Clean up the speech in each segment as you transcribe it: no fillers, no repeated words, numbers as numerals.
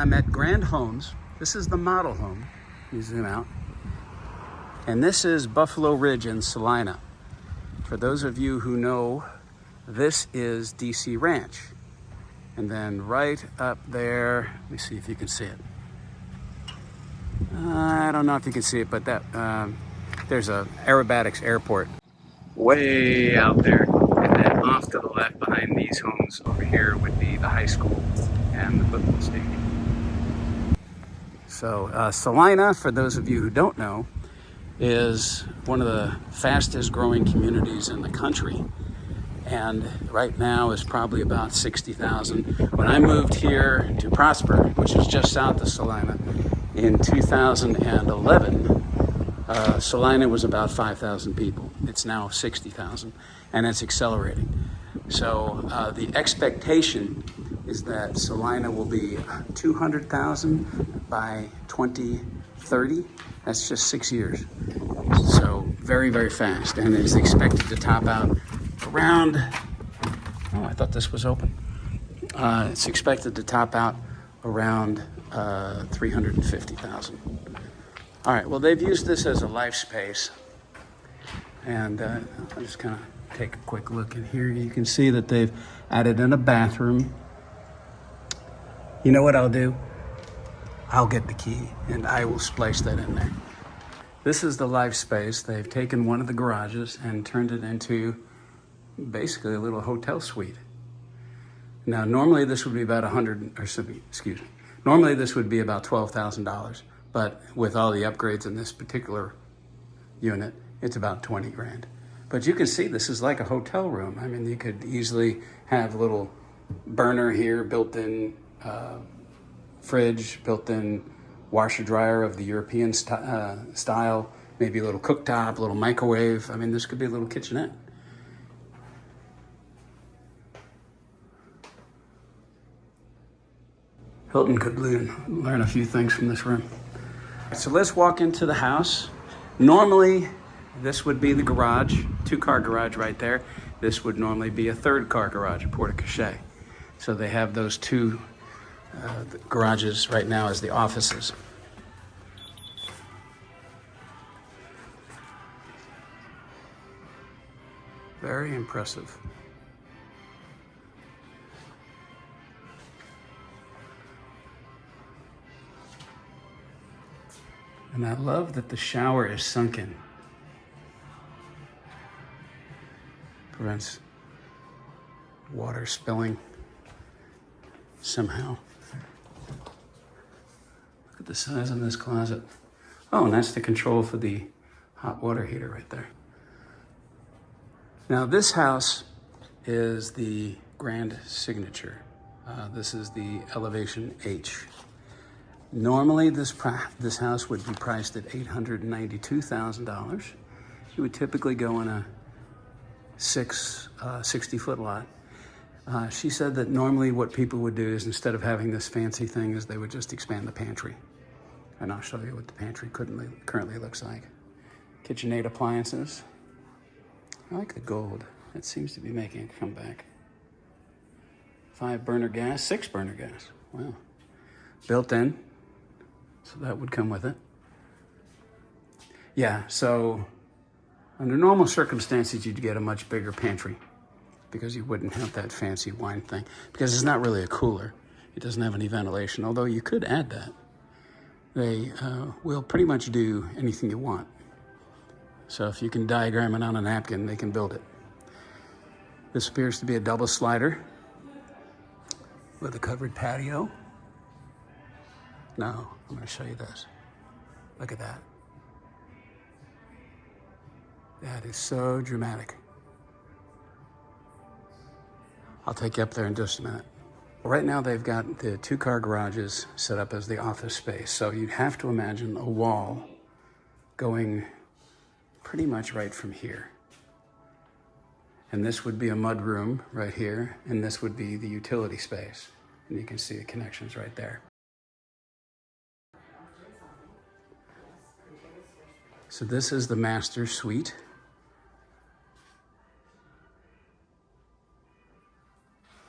I'm at Grand Homes. This is the model home. You zoom out. And this is Buffalo Ridge in Celina. For those of you who know, this is DC Ranch. And then right up there, let me see if you can see it. I don't know if you can see it, but that there's a aerobatics airport way out there. And then off to the left behind these homes over here would be the high school and the football stadium. So Celina, for those of you who don't know, is one of the fastest growing communities in the country. And right now is probably about 60,000. When I moved here to Prosper, which is just south of Celina, in 2011, Celina was about 5,000 people. It's now 60,000, and it's accelerating. So the expectation is that Celina will be 200,000 by 2030. That's just 6 years. So very, very fast, and it's expected to top out around, oh, I thought this was open. It's expected to top out around 350,000. All right, well, they've used this as a life space. And I'll just kind of take a quick look in here. You can see that they've added in a bathroom. You know what I'll do? I'll get the key and I will splice that in there. This is the life space. They've taken one of the garages and turned it into basically a little hotel suite. Now, normally this would be about normally this would be about $12,000, but with all the upgrades in this particular unit, it's about 20 grand. But you can see this is like a hotel room. I mean, you could easily have a little burner here, built-in fridge, built-in washer dryer of the European style, maybe a little cooktop, a little microwave. I mean, this could be a little kitchenette. Hilton could learn a few things from this room. So let's walk into the house. Normally, this would be the garage, two-car garage right there. This would normally be a third-car garage, a porte-cochere. So they have those two garages right now as the offices. Very impressive. And I love that the shower is sunken. Prevents water spilling somehow. Look at the size of this closet. Oh, and that's the control for the hot water heater right there. Now this house is the Grand Signature. This is the Elevation H. Normally, this house would be priced at $892,000. You would typically go in a 60-foot lot. She said that normally what people would do is, instead of having this fancy thing, is they would just expand the pantry. And I'll show you what the pantry currently looks like. KitchenAid appliances. I like the gold. It seems to be making a comeback. 5-burner gas, 6-burner gas. Wow. Built in. So that would come with it. Yeah, so under normal circumstances, you'd get a much bigger pantry because you wouldn't have that fancy wine thing, because it's not really a cooler. It doesn't have any ventilation, although you could add that. They will pretty much do anything you want. So if you can diagram it on a napkin, they can build it. This appears to be a double slider with a covered patio. No, I'm going to show you this. Look at that. That is so dramatic. I'll take you up there in just a minute. Right now they've got the 2-car garages set up as the office space. So you'd have to imagine a wall going pretty much right from here. And this would be a mud room right here, and this would be the utility space. And you can see the connections right there. So this is the master suite.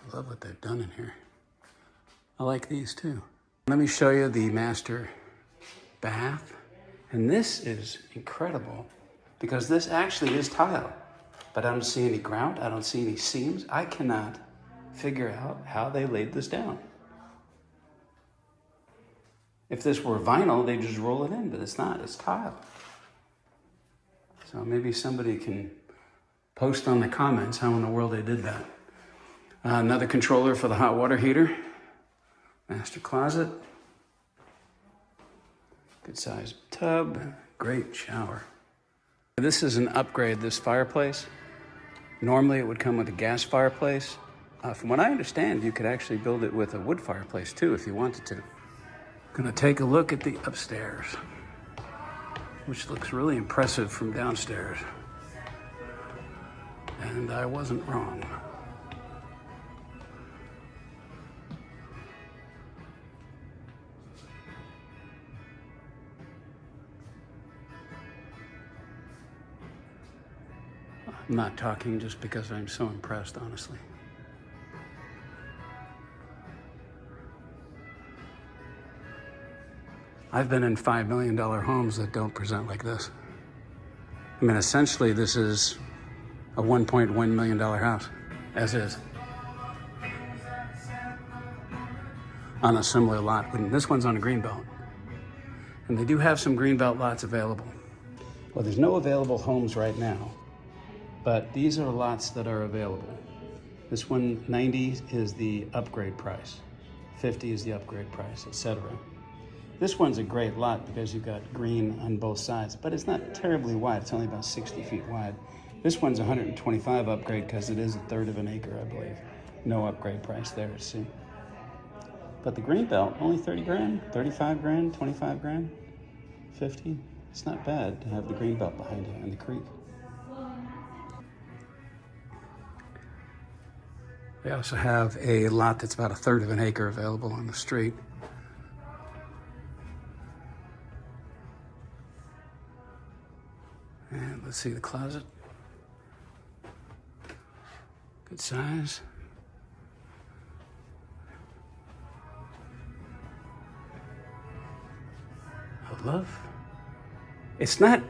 I love what they've done in here. I like these too. Let me show you the master bath. And this is incredible because this actually is tile, but I don't see any grout. I don't see any seams. I cannot figure out how they laid this down. If this were vinyl, they'd just roll it in, but it's not, it's tile. So maybe somebody can post on the comments how in the world they did that. Another controller for the hot water heater. Master closet. Good sized tub. Great shower. This is an upgrade, this fireplace. Normally it would come with a gas fireplace. From what I understand, you could actually build it with a wood fireplace too if you wanted to. Gonna take a look at the upstairs, which looks really impressive from downstairs. And I wasn't wrong. I'm not talking just because I'm so impressed, honestly. I've been in $5 million homes that don't present like this. I mean, essentially, this is a $1.1 million house, as is. On a similar lot, and this one's on a greenbelt. And they do have some greenbelt lots available. Well, there's no available homes right now, but these are lots that are available. This one, 90 is the upgrade price, 50 is the upgrade price, etc. This one's a great lot because you've got green on both sides, but it's not terribly wide. It's only about 60 feet wide. This one's 125 upgrade because it is a third of an acre, I believe. No upgrade price there, see. But the greenbelt, only 30 grand, 35 grand, 25 grand, 50. It's not bad to have the greenbelt behind you and the creek. They also have a lot that's about a third of an acre available on the street. And let's see the closet. Good size. I love. It's not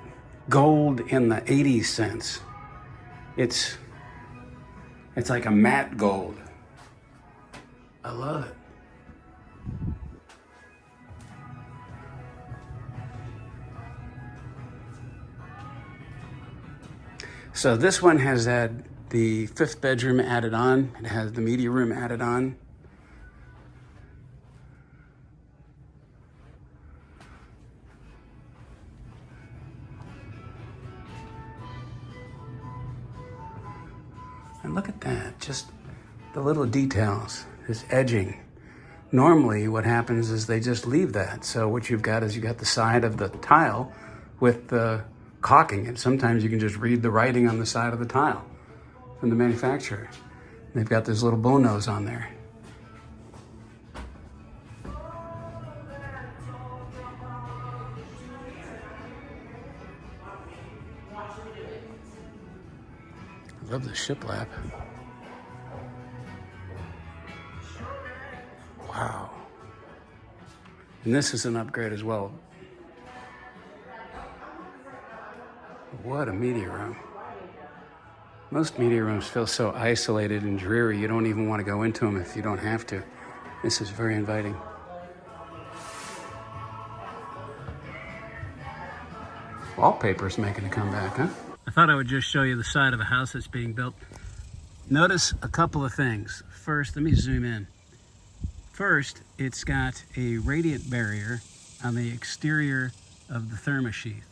gold in the 80s sense. It's like a matte gold. I love it. So this one has had the 5th bedroom added on. It has the media room added on. And look at that, just the little details, this edging. Normally what happens is they just leave that. So what you've got is you got the side of the tile with the caulking, and sometimes you can just read the writing on the side of the tile from the manufacturer. They've got this little bow nose on there. I love the shiplap. Wow. And this is an upgrade as well. What a media room. Most media rooms feel so isolated and dreary, you don't even want to go into them if you don't have to. This is very inviting. Wallpaper's making a comeback, huh? I thought I would just show you the side of the house that's being built. Notice a couple of things. First, let me zoom in. First, it's got a radiant barrier on the exterior of the thermosheath.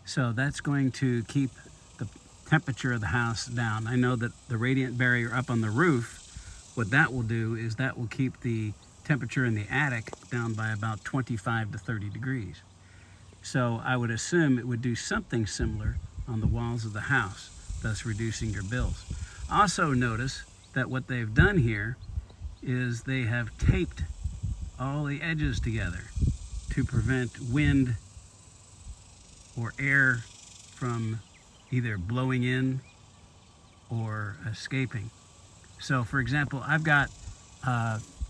So that's going to keep the temperature of the house down. I know that the radiant barrier up on the roof, what that will do is that will keep the temperature in the attic down by about 25 to 30 degrees. So I would assume it would do something similar on the walls of the house, thus reducing your bills. Also notice that what they've done here is they have taped all the edges together to prevent wind or air from either blowing in or escaping. So for example, I've got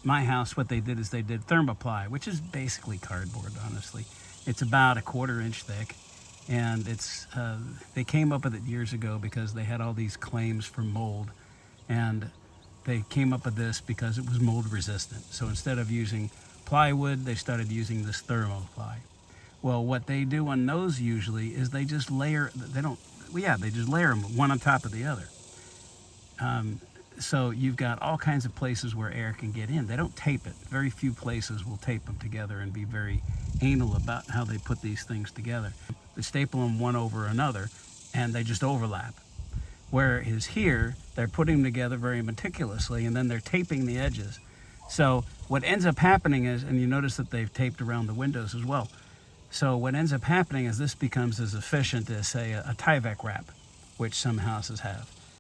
my house, what they did is they did thermoply, which is basically cardboard, honestly. It's about a 1/4 inch thick, and they came up with it years ago because they had all these claims for mold, and they came up with this because it was mold resistant. So instead of using plywood, they started using this thermoply. Well, what they do on those usually is they just layer. They just layer them one on top of the other. So you've got all kinds of places where air can get in. They don't tape it. Very few places will tape them together and be very anal about how they put these things together. They staple them one over another, and they just overlap. Whereas here, they're putting them together very meticulously, and then they're taping the edges. So what ends up happening is, and you notice that they've taped around the windows as well. So what ends up happening is this becomes as efficient as, say, a Tyvek wrap, which some houses have.